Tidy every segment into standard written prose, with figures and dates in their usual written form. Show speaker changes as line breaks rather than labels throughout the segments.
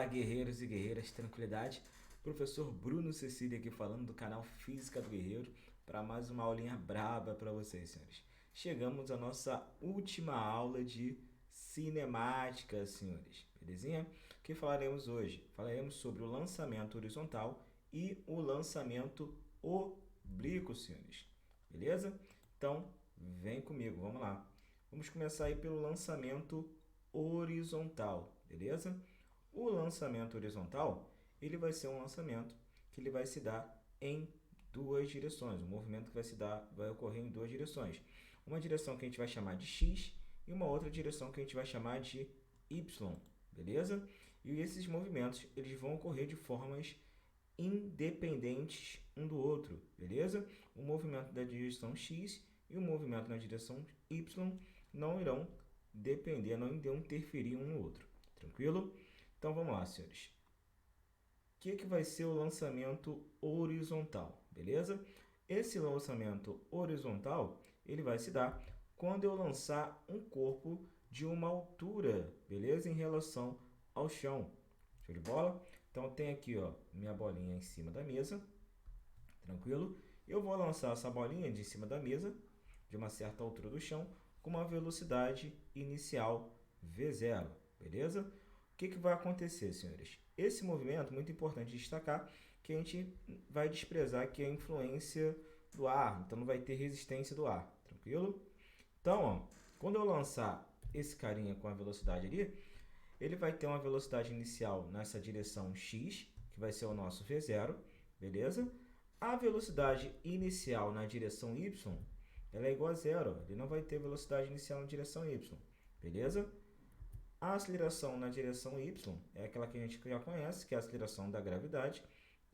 guerreiros e guerreiras, tranquilidade? Professor Bruno Cecília aqui falando do canal Física do Guerreiro para mais uma aulinha braba para vocês, senhores. Chegamos à nossa última aula de cinemática, senhores. Belezinha? O que falaremos hoje? Falaremos sobre o lançamento horizontal e o lançamento oblíquo, senhores. Beleza? Então, vem comigo, vamos lá. Vamos começar aí pelo lançamento horizontal, beleza? O lançamento horizontal, ele vai ser um lançamento que ele vai se dar em duas direções. O movimento que vai ocorrer em duas direções. Uma direção que a gente vai chamar de X e uma outra direção que a gente vai chamar de Y, beleza? E esses movimentos, eles vão ocorrer de formas independentes um do outro, beleza? O movimento da direção X e o movimento na direção Y não irão depender, não irão interferir um no outro, tranquilo? Então vamos lá, senhores. O que vai ser o lançamento horizontal, beleza? Esse lançamento horizontal, ele vai se dar quando eu lançar um corpo de uma altura, beleza? Em relação ao chão. Show de bola? Então eu tenho aqui, ó, minha bolinha em cima da mesa, tranquilo? Eu vou lançar essa bolinha de cima da mesa, de uma certa altura do chão, com uma velocidade inicial V0, beleza? O que vai acontecer, senhores? Esse movimento, muito importante destacar, que a gente vai desprezar que é a influência do ar, então não vai ter resistência do ar, tranquilo? Então, ó, quando eu lançar esse carinha com a velocidade ali, ele vai ter uma velocidade inicial nessa direção X, que vai ser o nosso V0, beleza? A velocidade inicial na direção Y, ela é igual a zero, ele não vai ter velocidade inicial na direção Y, beleza? A aceleração na direção Y é aquela que a gente já conhece, que é a aceleração da gravidade,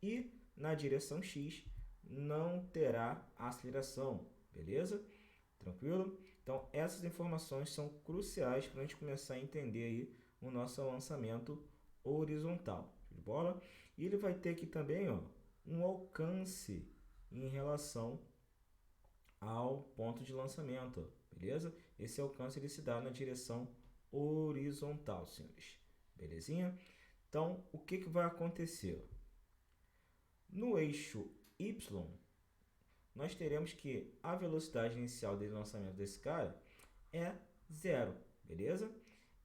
e na direção X não terá aceleração, beleza? Tranquilo? Então, essas informações são cruciais para a gente começar a entender aí o nosso lançamento horizontal, de bola? E ele vai ter aqui também, ó, um alcance em relação ao ponto de lançamento, beleza? Esse alcance ele se dá na direção horizontal, senhores. Belezinha? Então, o que vai acontecer? No eixo Y, nós teremos que a velocidade inicial de lançamento desse cara é zero, beleza?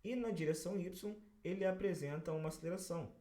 E na direção Y, ele apresenta uma aceleração.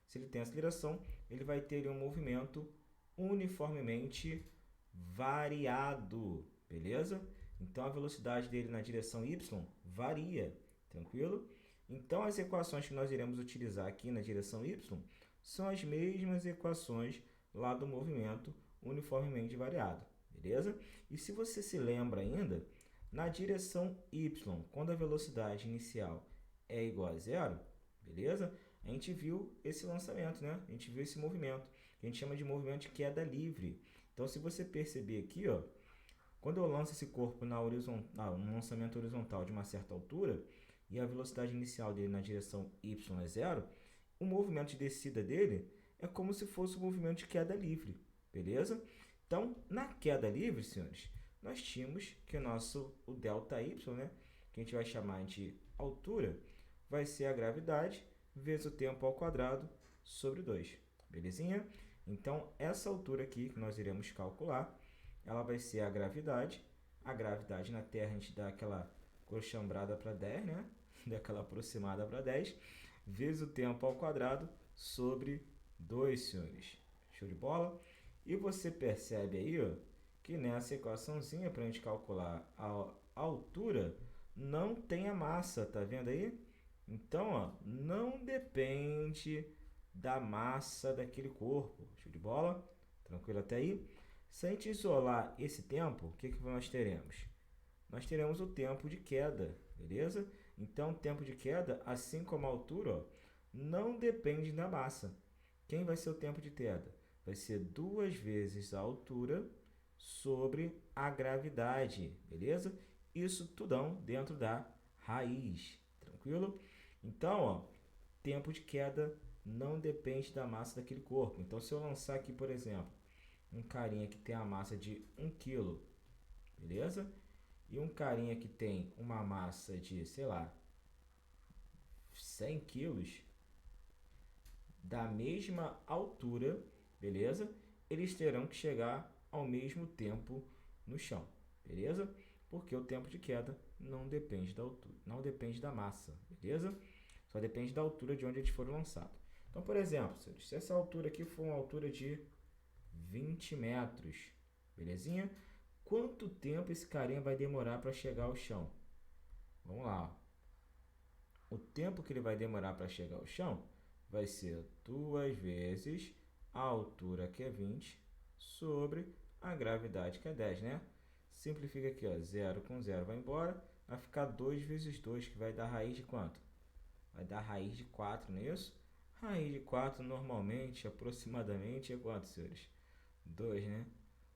Se ele tem aceleração, ele vai ter um movimento uniformemente variado, beleza? Então, a velocidade dele na direção Y varia, tranquilo? Então, as equações que nós iremos utilizar aqui na direção Y são as mesmas equações lá do movimento uniformemente variado, beleza? E se você se lembra ainda, na direção Y, quando a velocidade inicial é igual a zero, beleza? A gente viu esse lançamento, né? A gente viu esse movimento, que a gente chama de movimento de queda livre. Então, se você perceber aqui, ó, quando eu lanço esse corpo no lançamento horizontal de uma certa altura, e a velocidade inicial dele na direção Y é zero, o movimento de descida dele é como se fosse um movimento de queda livre, beleza? Então, na queda livre, senhores, nós tínhamos que o ΔY, né, que a gente vai chamar de altura, vai ser a gravidade vezes o tempo ao quadrado sobre 2, belezinha? Então, essa altura aqui que nós iremos calcular, ela vai ser a gravidade. A gravidade na Terra a gente dá aquela coxambrada para 10, né? Daquela aproximada para 10, vezes o tempo ao quadrado sobre 2, senhores. Show de bola? E você percebe aí, ó, que nessa equaçãozinha para a gente calcular a altura, não tem a massa, tá vendo aí? Então, ó, não depende da massa daquele corpo. Show de bola? Tranquilo até aí? Se a gente isolar esse tempo, o que nós teremos? Nós teremos o tempo de queda, beleza? Então, o tempo de queda, assim como a altura, ó, não depende da massa. Quem vai ser o tempo de queda? Vai ser 2 vezes a altura sobre a gravidade, beleza? Isso tudão dentro da raiz, tranquilo? Então, ó, tempo de queda não depende da massa daquele corpo. Então, se eu lançar aqui, por exemplo, um carinha que tem a massa de 1 kg, beleza? E um carinha que tem uma massa de, sei lá, 100 quilos, da mesma altura, beleza? Eles terão que chegar ao mesmo tempo no chão, beleza? Porque o tempo de queda não depende da altura, não depende da massa, beleza? Só depende da altura de onde eles foram lançados. Então, por exemplo, se essa altura aqui for uma altura de 20 metros, belezinha? Quanto tempo esse carinha vai demorar para chegar ao chão? Vamos lá. O tempo que ele vai demorar para chegar ao chão vai ser 2 vezes a altura, que é 20, sobre a gravidade, que é 10, né? Simplifica aqui, ó, 0 com 0 vai embora, vai ficar 2 vezes 2, que vai dar raiz de quanto? Vai dar raiz de 4, não é isso? Raiz de 4 normalmente, aproximadamente, é quanto, senhores? 2, né?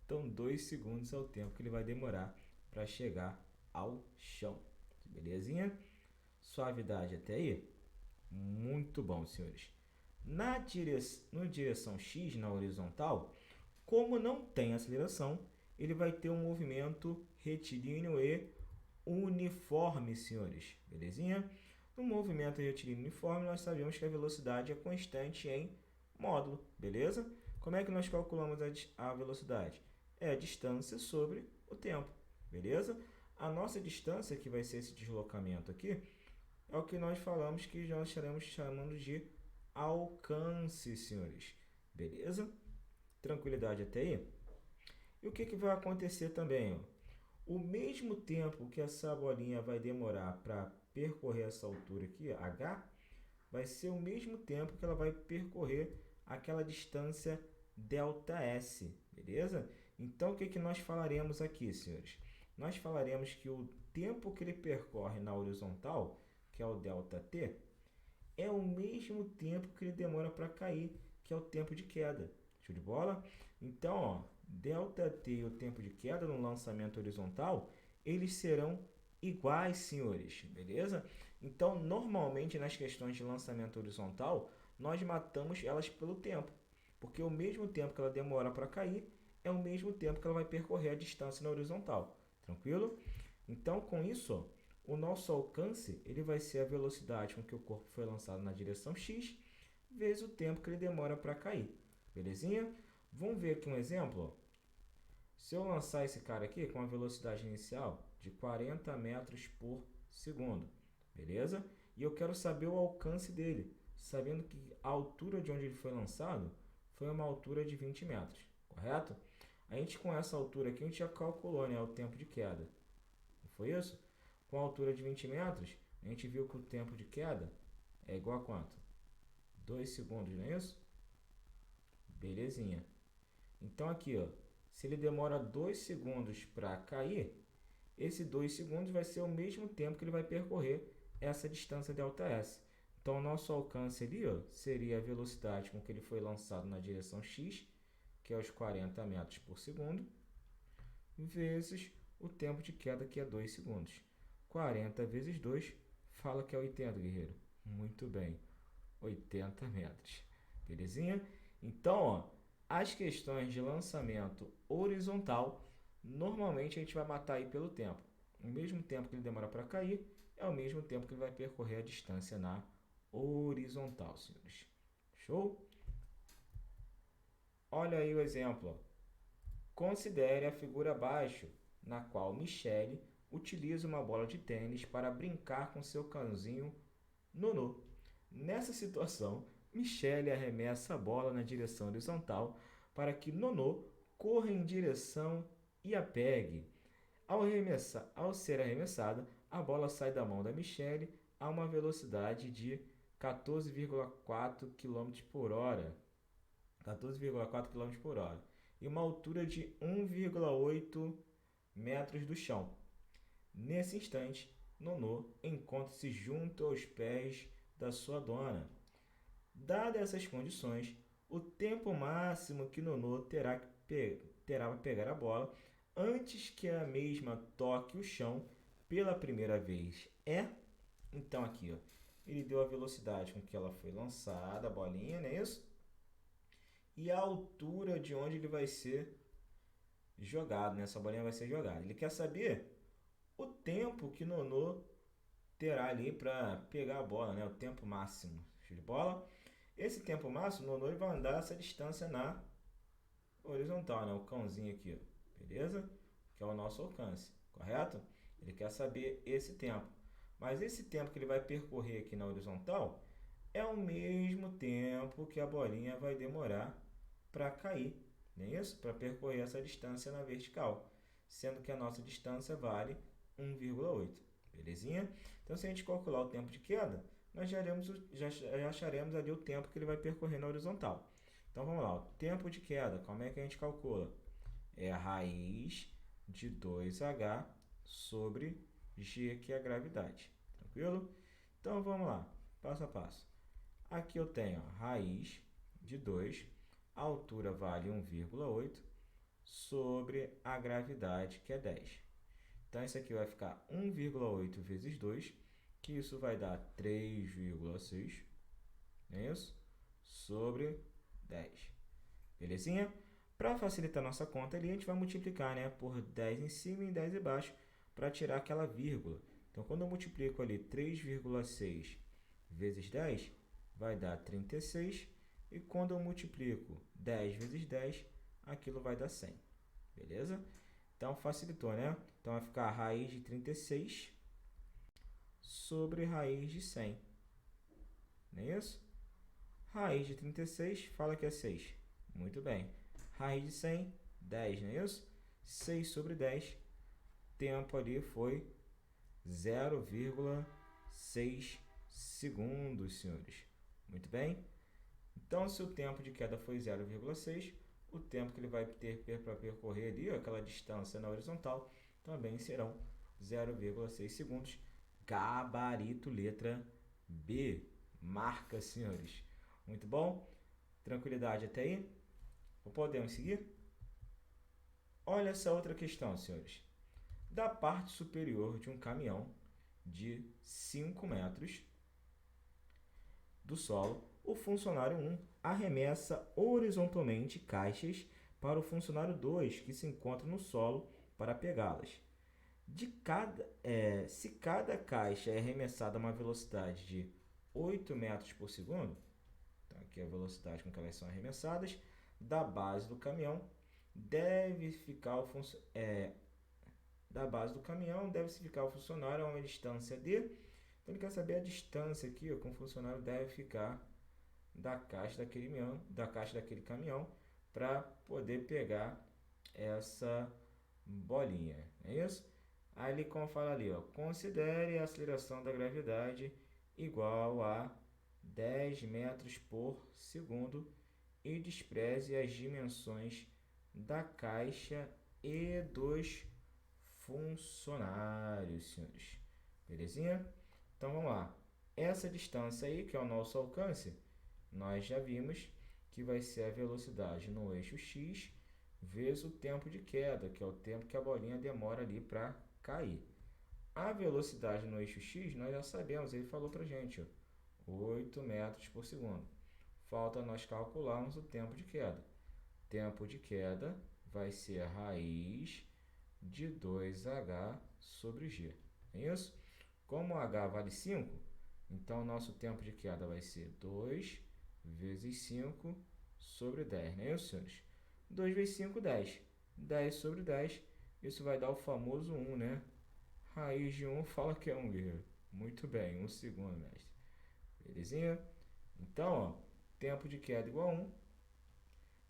Então, 2 segundos é o tempo que ele vai demorar para chegar ao chão. Belezinha? Suavidade até aí? Muito bom, senhores. Na direção X, na horizontal, como não tem aceleração, ele vai ter um movimento retilíneo e uniforme, senhores. Belezinha? No movimento retilíneo uniforme, nós sabemos que a velocidade é constante em módulo, beleza? Como é que nós calculamos a velocidade? É a distância sobre o tempo, beleza? A nossa distância, que vai ser esse deslocamento aqui, é o que nós falamos que nós estaremos chamando de alcance, senhores. Beleza? Tranquilidade até aí? E o que vai acontecer também? Ó? O mesmo tempo que essa bolinha vai demorar para percorrer essa altura aqui, h, vai ser o mesmo tempo que ela vai percorrer aquela distância ΔS, beleza? Então, o que nós falaremos aqui, senhores? Nós falaremos que o tempo que ele percorre na horizontal, que é o ΔT, é o mesmo tempo que ele demora para cair, que é o tempo de queda. Show de bola? Então, ó, ΔT e o tempo de queda no lançamento horizontal, eles serão iguais, senhores, beleza? Então, normalmente nas questões de lançamento horizontal, nós matamos elas pelo tempo, porque o mesmo tempo que ela demora para cair é o mesmo tempo que ela vai percorrer a distância na horizontal. Tranquilo? Então, com isso, ó, o nosso alcance ele vai ser a velocidade com que o corpo foi lançado na direção X, vezes o tempo que ele demora para cair. Belezinha? Vamos ver aqui um exemplo. Ó. Se eu lançar esse cara aqui com a velocidade inicial de 40 metros por segundo, beleza? E eu quero saber o alcance dele, sabendo que a altura de onde ele foi lançado foi uma altura de 20 metros, correto? A gente com essa altura aqui, a gente já calculou, né, o tempo de queda. Não foi isso? Com a altura de 20 metros, a gente viu que o tempo de queda é igual a quanto? 2 segundos, não é isso? Belezinha. Então aqui, ó, se ele demora 2 segundos para cair, esse 2 segundos vai ser o mesmo tempo que ele vai percorrer essa distância ΔS. Então, o nosso alcance ali, ó, seria a velocidade com que ele foi lançado na direção X, que é os 40 metros por segundo, vezes o tempo de queda, que é 2 segundos. 40 vezes 2, fala que é 80, guerreiro. Muito bem, 80 metros. Belezinha? Então, ó, as questões de lançamento horizontal, normalmente a gente vai matar aí pelo tempo. O mesmo tempo que ele demora para cair, é o mesmo tempo que ele vai percorrer a distância na horizontal, senhores. Show? Olha aí o exemplo. Considere a figura abaixo, na qual Michele utiliza uma bola de tênis para brincar com seu cãozinho Nonô. Nessa situação, Michele arremessa a bola na direção horizontal para que Nonô corra em direção e a pegue. Ao ser arremessada, a bola sai da mão da Michele a uma velocidade de 14,4 km por hora. 14,4 km por hora. E uma altura de 1,8 metros do chão. Nesse instante, Nonô encontra-se junto aos pés da sua dona. Dadas essas condições, o tempo máximo que Nonô terá para pegar a bola antes que a mesma toque o chão pela primeira vez é... Então aqui, ó, ele deu a velocidade com que ela foi lançada, a bolinha, não é isso? E a altura de onde ele vai ser jogado, né? Essa bolinha vai ser jogada. Ele quer saber o tempo que Nonô terá ali para pegar a bola, né? O tempo máximo. Show de bola? Esse tempo máximo, o Nonoi vai andar essa distância na horizontal, né? O cãozinho aqui, ó. Beleza? Que é o nosso alcance, correto? Ele quer saber esse tempo. Mas esse tempo que ele vai percorrer aqui na horizontal é o mesmo tempo que a bolinha vai demorar para cair, não é isso? Para percorrer essa distância na vertical, sendo que a nossa distância vale 1,8, belezinha? Então, se a gente calcular o tempo de queda, nós já acharemos ali o tempo que ele vai percorrer na horizontal. Então, vamos lá, o tempo de queda, como é que a gente calcula? É a raiz de 2h sobre g, que é a gravidade, tranquilo? Então, vamos lá, passo a passo. Aqui eu tenho a raiz de 2, a altura vale 1,8 sobre a gravidade, que é 10. Então, isso aqui vai ficar 1,8 vezes 2, que isso vai dar 3,6, não é isso? Sobre 10. Belezinha? Para facilitar nossa conta ali, a gente vai multiplicar, né, por 10 em cima e 10 embaixo para tirar aquela vírgula. Então, quando eu multiplico ali 3,6 vezes 10, vai dar 36. E quando eu multiplico 10 vezes 10, aquilo vai dar 100. Beleza? Então, facilitou, né? Então, vai ficar a raiz de 36 sobre raiz de 100. Não é isso? Raiz de 36, fala que é 6. Muito bem. Raiz de 100, 10, não é isso? 6 sobre 10, tempo ali foi 0,6 segundos, senhores. Muito bem? Então, se o tempo de queda foi 0,6, o tempo que ele vai ter para percorrer ali, aquela distância na horizontal, também serão 0,6 segundos. Gabarito letra B. Marca, senhores. Muito bom? Tranquilidade até aí? Podemos seguir? Olha essa outra questão, senhores. Da parte superior de um caminhão de 5 metros do solo, o funcionário 1 arremessa horizontalmente caixas para o funcionário 2, que se encontra no solo, para pegá-las. Se cada caixa é arremessada a uma velocidade de 8 metros por segundo, então aqui é a velocidade com que elas são arremessadas, da base do caminhão deve ficar o funcionário a uma distância de... Então ele quer saber a distância aqui, ó, que um funcionário deve ficar da caixa daquele caminhão para poder pegar essa bolinha, é isso? Aí ele como fala ali, ó, considere a aceleração da gravidade igual a 10 metros por segundo e despreze as dimensões da caixa e dos funcionários, senhores. Belezinha? Então vamos lá. Essa distância aí, que é o nosso alcance, nós já vimos que vai ser a velocidade no eixo x vezes o tempo de queda, que é o tempo que a bolinha demora ali para cair. A velocidade no eixo x nós já sabemos, ele falou para a gente, ó, 8 metros por segundo. Falta nós calcularmos o tempo de queda. Tempo de queda vai ser a raiz de 2h sobre g. É isso? Como h vale 5, então o nosso tempo de queda vai ser 2 vezes 5 sobre 10. Não é isso, senhores? 2 vezes 5, 10. 10 sobre 10, isso vai dar o famoso 1, né? Raiz de 1 fala que é 1, guerreiro. Muito bem, 1 segundo, mestre. Belezinha? Então, ó, tempo de queda igual a 1.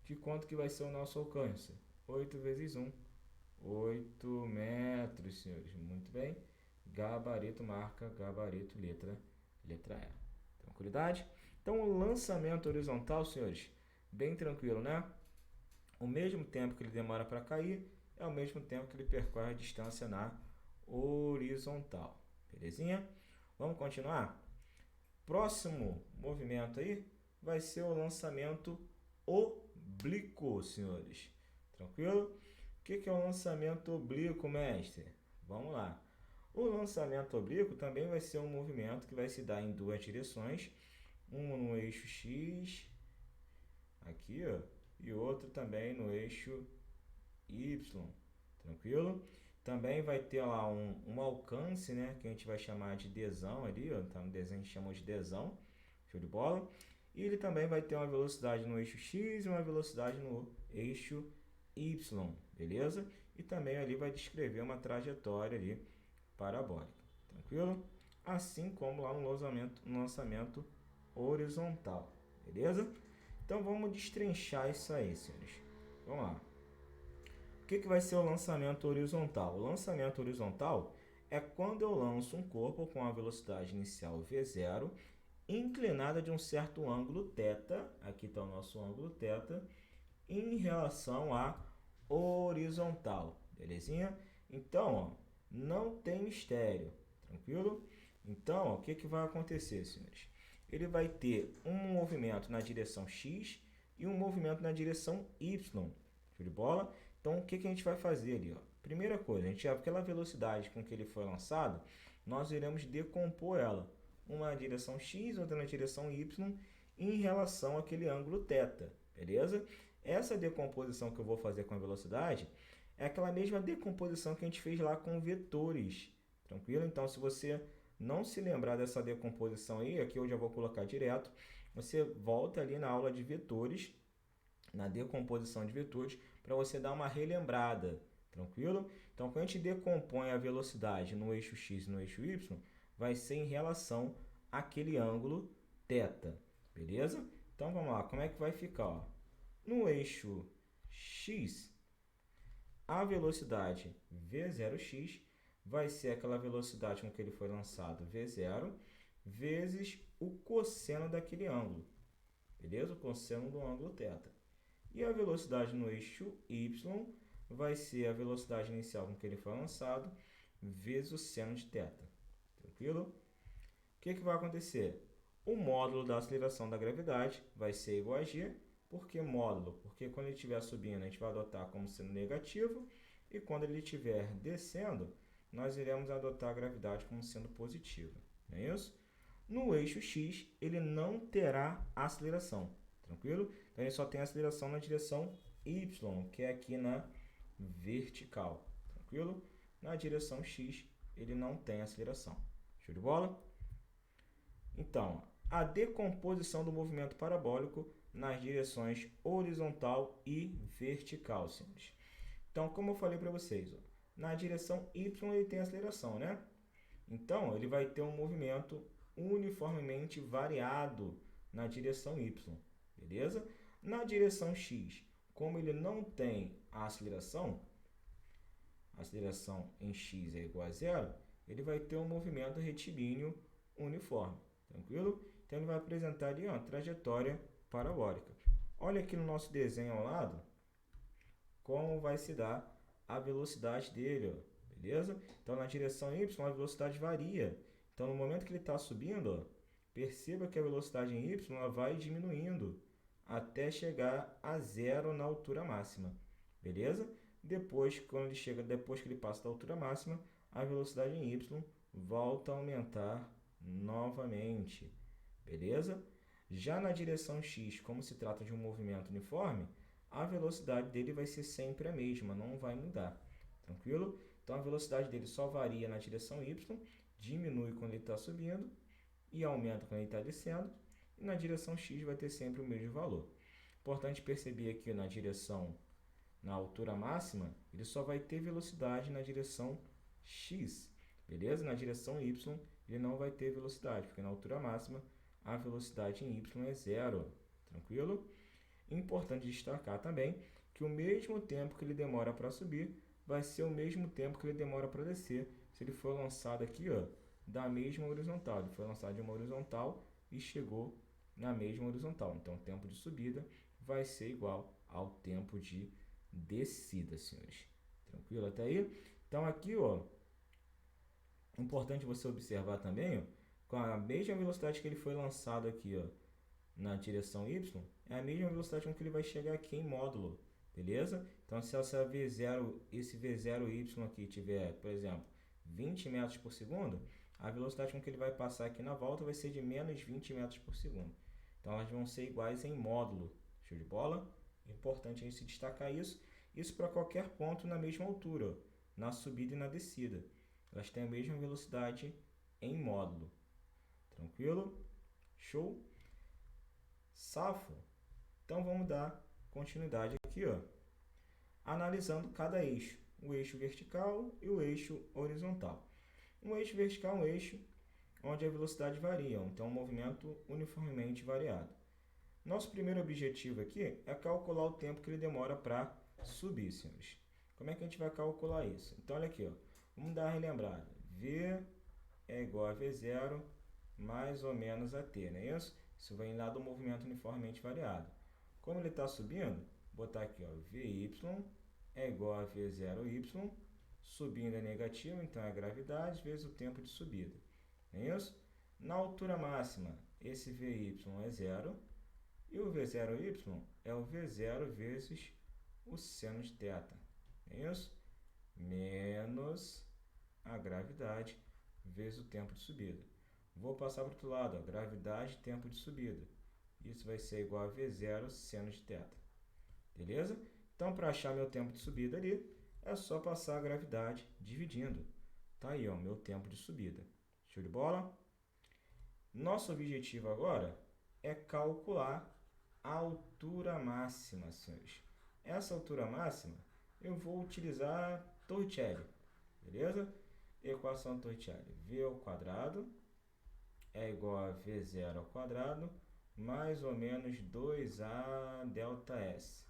De quanto que vai ser o nosso alcance? 8 vezes 1. 8 metros, senhores. Muito bem. Gabarito, marca, gabarito, letra E. Tranquilidade? Então, o lançamento horizontal, senhores, bem tranquilo, né? O mesmo tempo que ele demora para cair é o mesmo tempo que ele percorre a distância na horizontal. Belezinha? Vamos continuar? Próximo movimento aí vai ser o lançamento oblíquo, senhores. Tranquilo? O que é o lançamento oblíquo, mestre? Vamos lá. O lançamento oblíquo também vai ser um movimento que vai se dar em duas direções. Um no eixo X, aqui, ó, e outro também no eixo Y. Tranquilo? Também vai ter lá um alcance, né, que a gente vai chamar de desão ali, ó, tá no desenho a gente chamou de desão. Show de bola? E ele também vai ter uma velocidade no eixo x e uma velocidade no eixo y, beleza? E também ali vai descrever uma trajetória ali parabólica, tranquilo? Assim como lá no lançamento horizontal, beleza? Então vamos destrinchar isso aí, senhores. Vamos lá. O que vai ser o lançamento horizontal? O lançamento horizontal é quando eu lanço um corpo com a velocidade inicial v0, inclinada de um certo ângulo θ, aqui está o nosso ângulo θ, em relação à horizontal, belezinha? Então, ó, não tem mistério, tranquilo? Então, ó, o que vai acontecer, senhores? Ele vai ter um movimento na direção x e um movimento na direção y, show de bola? Então, o que a gente vai fazer ali? Ó? Primeira coisa, a gente aquela velocidade com que ele foi lançado, nós iremos decompor ela, uma na direção x, outra na direção y, em relação àquele ângulo θ, beleza? Essa decomposição que eu vou fazer com a velocidade é aquela mesma decomposição que a gente fez lá com vetores, tranquilo? Então, se você não se lembrar dessa decomposição aí, aqui eu já vou colocar direto, você volta ali na aula de vetores, na decomposição de vetores, para você dar uma relembrada, tranquilo? Então, quando a gente decompõe a velocidade no eixo x e no eixo y, vai ser em relação àquele ângulo θ, beleza? Então, vamos lá, como é que vai ficar? Ó? No eixo x, a velocidade v0x vai ser aquela velocidade com que ele foi lançado, v0, vezes o cosseno daquele ângulo, beleza? O cosseno do ângulo θ. E a velocidade no eixo y vai ser a velocidade inicial com que ele foi lançado, vezes o seno de θ. Tranquilo? O que vai acontecer? O módulo da aceleração da gravidade vai ser igual a g. Por que módulo? Porque quando ele estiver subindo, a gente vai adotar como sendo negativo. E quando ele estiver descendo, nós iremos adotar a gravidade como sendo positiva. Não é isso? No eixo x, ele não terá aceleração. Tranquilo? Então, ele só tem aceleração na direção y, que é aqui na vertical. Tranquilo? Na direção x, ele não tem aceleração. Show de bola? Então, a decomposição do movimento parabólico nas direções horizontal e vertical, senhores. Então, como eu falei para vocês, ó, na direção y ele tem aceleração, né? Então, ele vai ter um movimento uniformemente variado na direção y, beleza? Na direção x, como ele não tem a aceleração em x é igual a zero, ele vai ter um movimento retilíneo uniforme, tranquilo? Então, ele vai apresentar ali uma trajetória parabólica. Olha aqui no nosso desenho ao lado, como vai se dar a velocidade dele, ó, beleza? Então, na direção y, a velocidade varia. Então, no momento que ele está subindo, ó, perceba que a velocidade em y ela vai diminuindo até chegar a zero na altura máxima, beleza? Depois que ele passa da altura máxima, a velocidade em y volta a aumentar novamente, beleza? Já na direção x, como se trata de um movimento uniforme, a velocidade dele vai ser sempre a mesma, não vai mudar, tranquilo? Então, a velocidade dele só varia na direção y, diminui quando ele está subindo e aumenta quando ele está descendo, e na direção x vai ter sempre o mesmo valor. Importante perceber aqui na altura máxima, ele só vai ter velocidade na direção x, beleza? Na direção y, ele não vai ter velocidade, porque na altura máxima, a velocidade em y é zero, tranquilo? Importante destacar também que o mesmo tempo que ele demora para subir vai ser o mesmo tempo que ele demora para descer, se ele for lançado aqui, ó, da mesma horizontal. Ele foi lançado de uma horizontal e chegou na mesma horizontal. Então, o tempo de subida vai ser igual ao tempo de descida, senhores. Tranquilo até aí? Então, aqui, ó, importante você observar também, ó, com a mesma velocidade que ele foi lançado aqui, ó, na direção y, é a mesma velocidade com que ele vai chegar aqui em módulo, beleza? Então, se esse V0y aqui tiver, por exemplo, 20 metros por segundo, a velocidade com que ele vai passar aqui na volta vai ser de menos 20 metros por segundo. Então, elas vão ser iguais em módulo. Show de bola? É importante a gente se destacar isso. Isso para qualquer ponto na mesma altura, ó, na subida e na descida. Elas têm a mesma velocidade em módulo. Tranquilo? Show? Safo? Então vamos dar continuidade aqui, ó, analisando cada eixo, o eixo vertical e o eixo horizontal. Um eixo vertical é um eixo onde a velocidade varia, então um movimento uniformemente variado. Nosso primeiro objetivo aqui é calcular o tempo que ele demora para subir, senhores. Como é que a gente vai calcular isso? Então, olha aqui, ó, vamos dar uma relembrada. V é igual a V0 mais ou menos a T, não é isso? Isso vem lá do movimento uniformemente variado. Como ele está subindo, vou botar aqui, ó, Vy é igual a V0y, subindo é negativo, então é a gravidade vezes o tempo de subida. Não é isso? Na altura máxima, esse Vy é zero, e o V0y é o V0 vezes o seno de θ. Não é isso? Menos a gravidade vezes o tempo de subida. Vou passar para o outro lado, ó, gravidade, tempo de subida. Isso vai ser igual a V0 seno de θ. Beleza? Então, para achar meu tempo de subida ali, é só passar a gravidade dividindo. Tá aí, ó, meu tempo de subida. Show de bola? Nosso objetivo agora é calcular a altura máxima, senhores. Essa altura máxima eu vou utilizar Torricelli, beleza? Equação Torricelli, V ao quadrado é igual a V0 ao quadrado mais ou menos 2A delta S.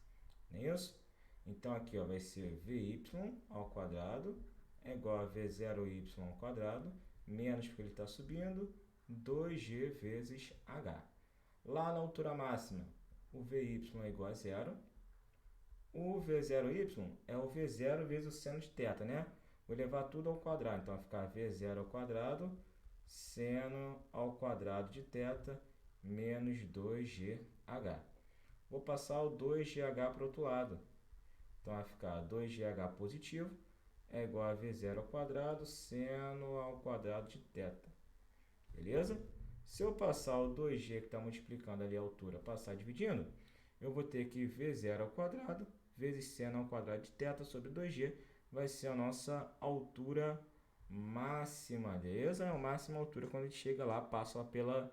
Não é isso? Então, aqui, ó, vai ser Vy ao quadrado é igual a V0y ao quadrado, menos porque ele está subindo, 2G vezes H. Lá na altura máxima, o Vy é igual a zero. O V0y é o V0 vezes o seno de θ, né? Vou levar tudo ao quadrado, então vai ficar V0 ao quadrado, seno ao quadrado de θ, menos 2GH. Vou passar o 2GH para o outro lado. Então, vai ficar 2GH positivo é igual a V0 ao quadrado, seno ao quadrado de θ. Beleza? Se eu passar o 2G que está multiplicando ali a altura, passar dividindo, eu vou ter que V0 ao quadrado vezes seno ao quadrado de θ sobre 2G vai ser a nossa altura máxima, beleza? É a máxima altura quando a gente chega lá, passa lá pela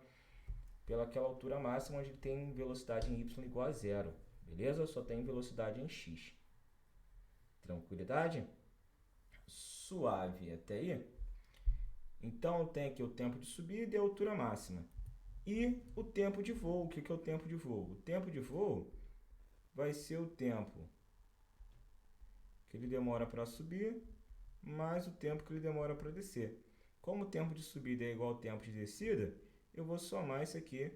aquela altura máxima onde tem velocidade em y igual a zero, beleza? Só tem velocidade em x. Tranquilidade? Suave até aí? Então, eu tenho aqui o tempo de subida e a altura máxima. E o tempo de voo. O que é o tempo de voo? O tempo de voo vai ser o tempo que ele demora para subir, mais o tempo que ele demora para descer. Como o tempo de subida é igual ao tempo de descida, eu vou somar isso aqui,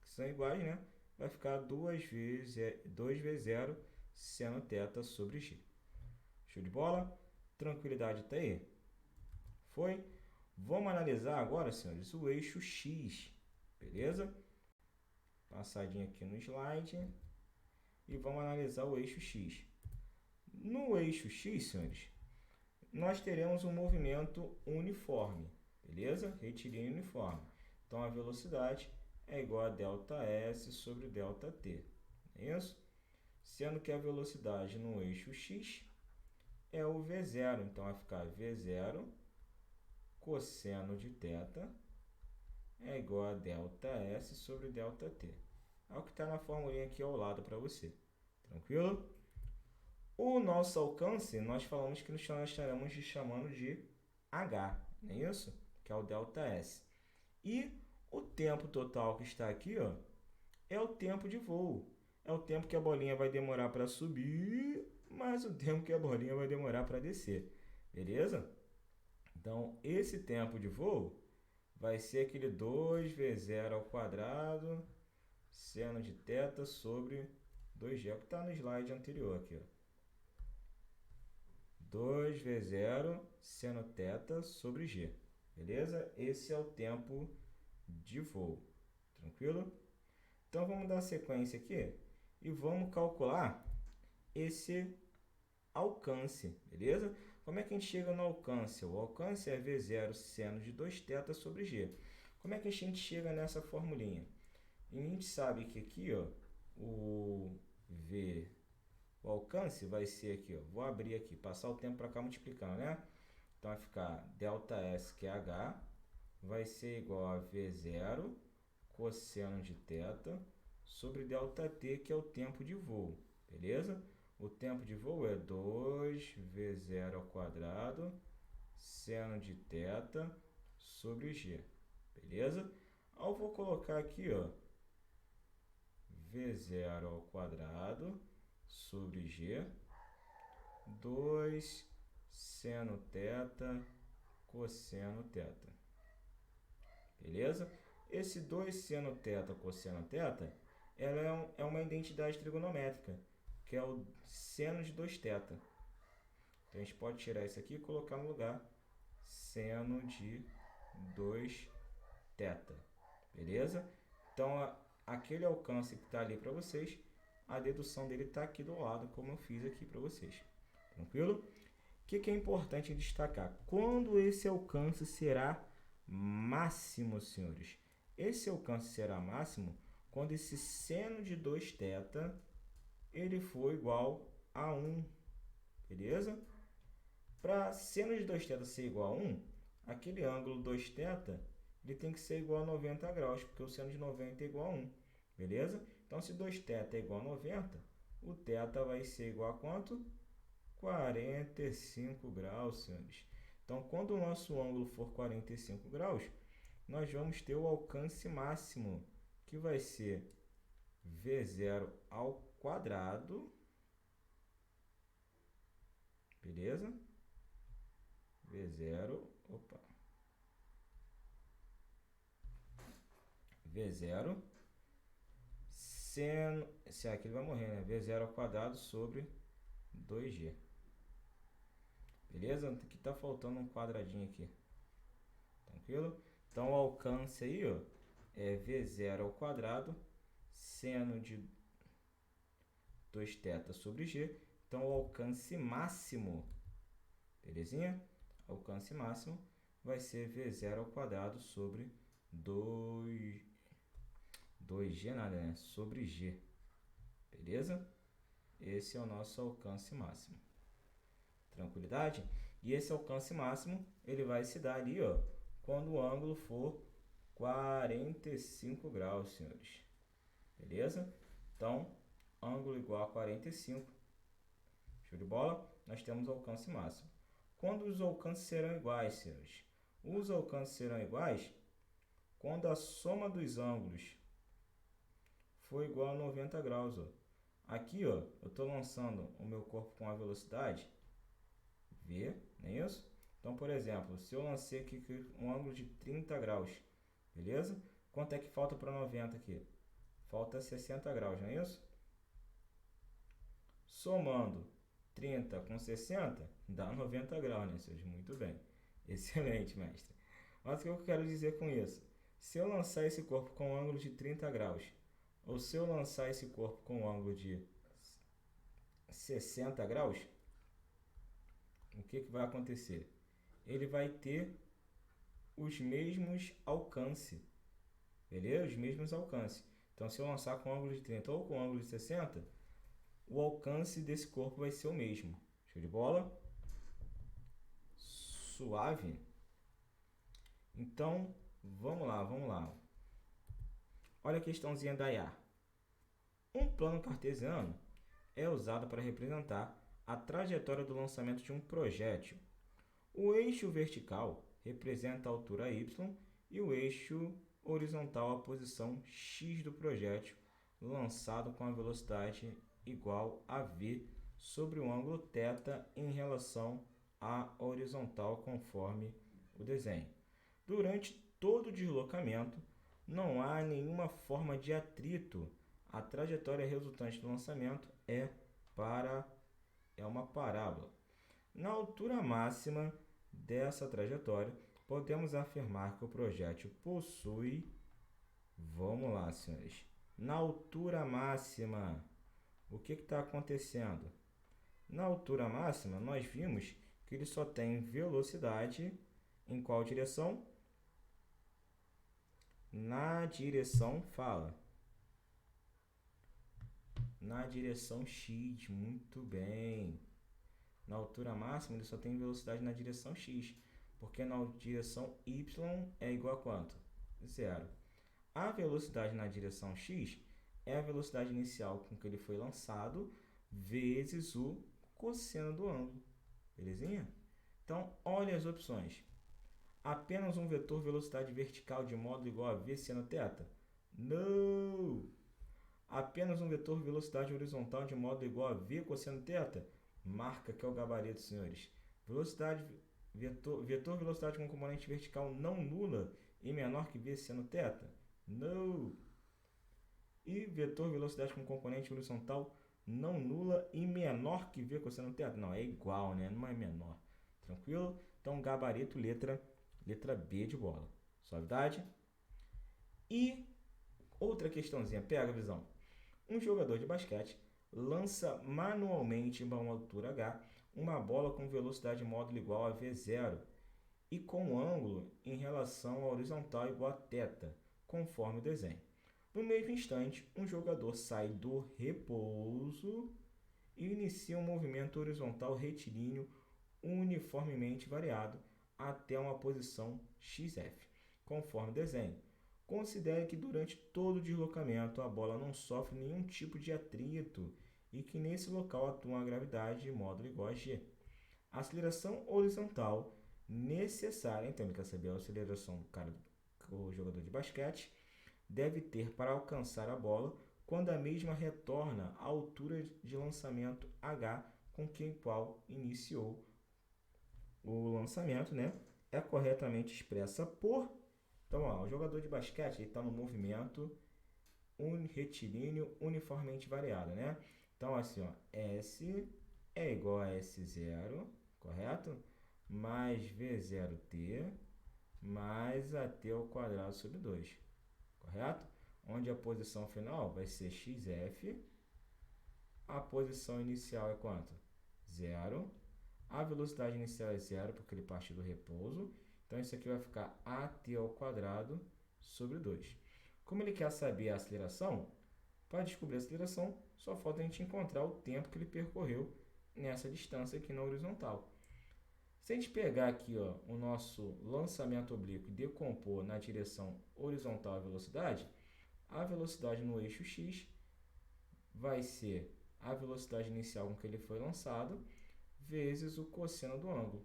que são iguais, né? Vai ficar 2 vezes 0 seno θ sobre g. Show de bola? Tranquilidade até aí? Foi? Vamos analisar agora, senhores, o eixo x, beleza? Passadinha aqui no slide. E vamos analisar o eixo x. No eixo x, senhores, nós teremos um movimento uniforme, beleza? Retilíneo uniforme. Então, a velocidade é igual a ΔS sobre ΔT, não é isso? Sendo que a velocidade no eixo x é o V0, então vai ficar V0 cosseno de θ é igual a ΔS sobre ΔT. É o que está na formulinha aqui ao lado para você. Tranquilo? O nosso alcance, nós falamos que nós estaremos chamando de H, não é isso? Que é o ΔS. E o tempo total que está aqui, ó, é o tempo de voo. É o tempo que a bolinha vai demorar para subir, mais o tempo que a bolinha vai demorar para descer. Beleza? Então, esse tempo de voo vai ser aquele 2V0 ao quadrado, seno de θ sobre 2G, que está no slide anterior aqui, ó. 2V0 seno θ sobre G. Beleza? Esse é o tempo de voo. Tranquilo? Então, vamos dar sequência aqui e vamos calcular esse alcance, beleza? Como é que a gente chega no alcance? O alcance é V0 seno de 2θ sobre G. Como é que a gente chega nessa formulinha? E a gente sabe que aqui, ó, o alcance vai ser aqui, ó, vou abrir aqui, passar o tempo para cá multiplicando, né? Então, vai ficar ΔS, que é H, vai ser igual a V0 cosseno de θ sobre ΔT, que é o tempo de voo, beleza? O tempo de voo é 2v0² seno de θ sobre g, beleza? Eu vou colocar aqui, ó, v0² sobre g, 2 seno θ cosseno θ, beleza? Esse 2 seno θ cosseno θ, ela é uma identidade trigonométrica, que é o seno de 2θ. Então, a gente pode tirar isso aqui e colocar no lugar seno de 2θ, beleza? Então, aquele alcance que está ali para vocês, a dedução dele está aqui do lado, como eu fiz aqui para vocês. Tranquilo? O que é importante destacar? Quando esse alcance será máximo, senhores? Esse alcance será máximo quando esse seno de 2θ ele for igual a 1, beleza? Para seno de 2θ ser igual a 1, aquele ângulo 2θ ele tem que ser igual a 90 graus, porque o seno de 90 é igual a 1, beleza? Então, se 2θ é igual a 90, o θ vai ser igual a quanto? 45 graus, senhores. Então, quando o nosso ângulo for 45 graus, nós vamos ter o alcance máximo, que vai ser V0 ao quadrado, beleza? V0, seno, se aqui ele vai morrer, né? V0 ao quadrado sobre 2g. Beleza? Aqui tá faltando um quadradinho aqui. Tranquilo? Então, o alcance aí, ó, é V0 ao quadrado, seno de 2θ sobre g. Então, o alcance máximo, belezinha? O alcance máximo vai ser V0 ao quadrado sobre 2g nada, né? Sobre g. Beleza? Esse é o nosso alcance máximo. Tranquilidade? E esse alcance máximo, ele vai se dar ali, ó, quando o ângulo for 45 graus, senhores. Beleza? Então, ângulo igual a 45. Show de bola? Nós temos o alcance máximo. Quando os alcances serão iguais, senhores? Os alcances serão iguais quando a soma dos ângulos for igual a 90 graus, ó. Aqui, ó, eu estou lançando o meu corpo com a velocidade v, não é isso? Então, por exemplo, se eu lancei aqui um ângulo de 30 graus, beleza? Quanto é que falta para 90 aqui? Falta 60 graus, não é isso? Somando 30 com 60, dá 90 graus, né, senhores? Muito bem. Excelente, mestre. Mas o que eu quero dizer com isso? Se eu lançar esse corpo com um ângulo de 30 graus, ou se eu lançar esse corpo com um ângulo de 60 graus, o que vai acontecer? Ele vai ter os mesmos alcances, beleza? Os mesmos alcances. Então, se eu lançar com ângulo de 30 ou com ângulo de 60, o alcance desse corpo vai ser o mesmo. Show de bola? Suave? Então, vamos lá. Olha a questãozinha da IA. Um plano cartesiano é usado para representar a trajetória do lançamento de um projétil. O eixo vertical representa a altura y e o eixo horizontal a posição x do projétil lançado com a velocidade igual a v sobre o ângulo θ em relação à horizontal conforme o desenho. Durante todo o deslocamento, não há nenhuma forma de atrito. A trajetória resultante do lançamento é uma parábola. Na altura máxima dessa trajetória, podemos afirmar que o projétil possui... Vamos lá, senhores. Na altura máxima, o que está acontecendo? Na altura máxima, nós vimos que ele só tem velocidade em qual direção? Na direção, na direção x, muito bem. Na altura máxima, ele só tem velocidade na direção x, porque na direção y é igual a quanto? 0. A velocidade na direção x é a velocidade inicial com que ele foi lançado, vezes o cosseno do ângulo. Belezinha? Então, olha as opções. Apenas um vetor velocidade vertical de módulo igual a v seno θ? Não! Apenas um vetor velocidade horizontal de módulo igual a v cosseno θ? Marca que é o gabarito, senhores. Vetor velocidade com componente vertical não nula e menor que v seno θ? Não! E vetor velocidade com componente horizontal não nula e menor que v cosseno θ? Não, é igual, né? Não é menor. Tranquilo? Então, gabarito, letra B de bola. Suavidade. E outra questãozinha, pega a visão. Um jogador de basquete lança manualmente em uma altura H uma bola com velocidade módulo igual a V0 e com ângulo em relação à horizontal igual a θ, conforme o desenho. No mesmo instante, um jogador sai do repouso e inicia um movimento horizontal retilíneo uniformemente variado até uma posição XF, conforme o desenho. Considere que durante todo o deslocamento a bola não sofre nenhum tipo de atrito e que nesse local atua uma gravidade de módulo igual a G. A aceleração horizontal necessária, então ele quer saber a aceleração do jogador de basquete, deve ter para alcançar a bola quando a mesma retorna à altura de lançamento H com qual iniciou o lançamento, né? É corretamente expressa por... Então, ó, o jogador de basquete está no movimento retilíneo uniformemente variado, né? Então, assim, ó, S é igual a S0, correto? Mais V0t mais AT ao quadrado sobre 2, correto? Onde a posição final vai ser XF, a posição inicial é quanto? 0. A velocidade inicial é 0, porque ele parte do repouso. Então, isso aqui vai ficar AT ao quadrado sobre 2. Como ele quer saber a aceleração, para descobrir a aceleração, só falta a gente encontrar o tempo que ele percorreu nessa distância aqui na horizontal. Se a gente pegar aqui, ó, o nosso lançamento oblíquo e decompor na direção horizontal a velocidade no eixo x vai ser a velocidade inicial com que ele foi lançado, vezes o cosseno do ângulo.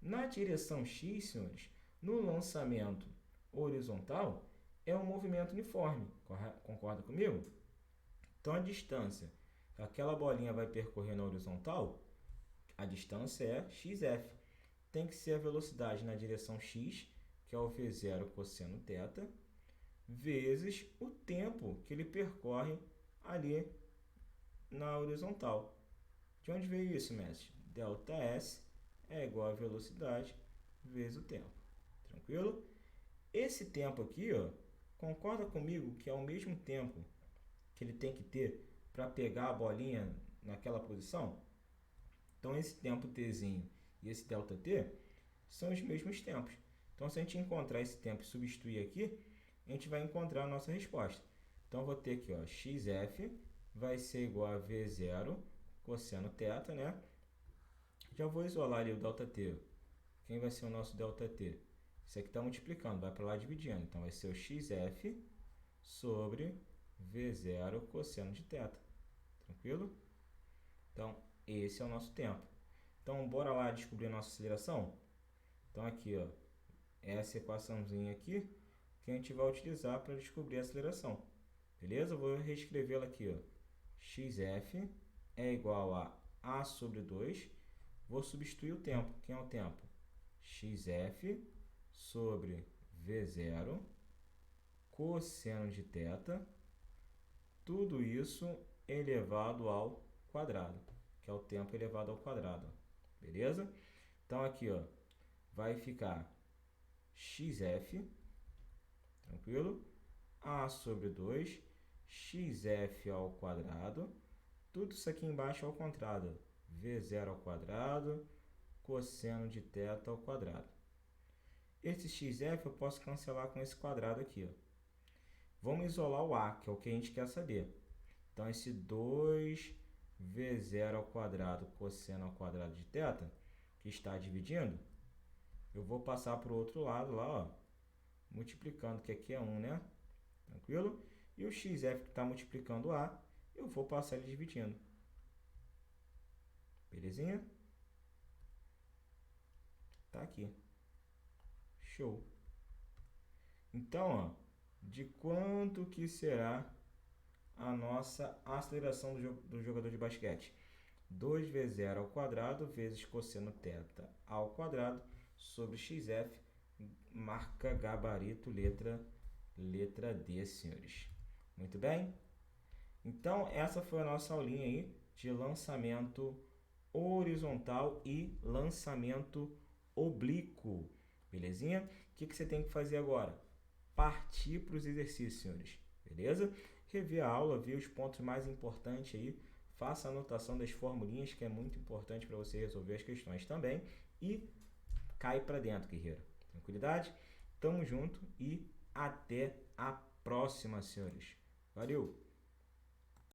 Na direção x, senhores, no lançamento horizontal, é um movimento uniforme, concorda comigo? Então, a distância que aquela bolinha vai percorrer na horizontal, a distância é XF. Tem que ser a velocidade na direção x, que é o V0 cosseno θ, vezes o tempo que ele percorre ali na horizontal. De onde veio isso, mestre? ΔS é igual a velocidade vezes o tempo. Tranquilo? Esse tempo aqui, ó, concorda comigo que é o mesmo tempo que ele tem que ter para pegar a bolinha naquela posição? Então, esse tempo tzinho e esse ΔT são os mesmos tempos. Então, se a gente encontrar esse tempo e substituir aqui, a gente vai encontrar a nossa resposta. Então, eu vou ter aqui, ó, XF vai ser igual a V0 cosseno θ, né? Já vou isolar ali o ΔT. Quem vai ser o nosso ΔT? Isso aqui está multiplicando, vai para lá dividindo. Então, vai ser o XF sobre V0 cosseno de θ. Tranquilo? Então, esse é o nosso tempo. Então, bora lá descobrir a nossa aceleração? Então, aqui, ó, essa equaçãozinha aqui que a gente vai utilizar para descobrir a aceleração. Beleza? Eu vou reescrevê-la aqui, ó. XF é igual a sobre 2. Vou substituir o tempo. Quem é o tempo? XF sobre V0 cosseno de θ. Tudo isso elevado ao quadrado, que é o tempo elevado ao quadrado. Beleza? Então, aqui, ó, vai ficar XF, tranquilo? A sobre 2, XF ao quadrado, tudo isso aqui embaixo ao quadrado, V0 ao quadrado, cosseno de θ ao quadrado. Esse XF eu posso cancelar com esse quadrado aqui, ó. Vamos isolar o A, que é o que a gente quer saber. Então, esse 2V0 ao quadrado cosseno ao quadrado de θ, que está dividindo, eu vou passar para o outro lado lá, ó, multiplicando, que aqui é 1, né? Tranquilo? E o XF que está multiplicando A, eu vou passar ele dividindo. Belezinha? Tá aqui. Show. Então, ó, de quanto que será a nossa aceleração do jogador de basquete? 2v0 ao quadrado vezes cosseno θ ao quadrado sobre XF, marca gabarito, letra D, senhores. Muito bem? Então, essa foi a nossa aulinha aí de lançamento horizontal e lançamento oblíquo. Belezinha? O que você tem que fazer agora? Partir para os exercícios, senhores. Beleza? Rever a aula, ver os pontos mais importantes aí. Faça a anotação das formulinhas, que é muito importante para você resolver as questões também. E cai para dentro, guerreiro. Tranquilidade? Tamo junto e até a próxima, senhores. Valeu!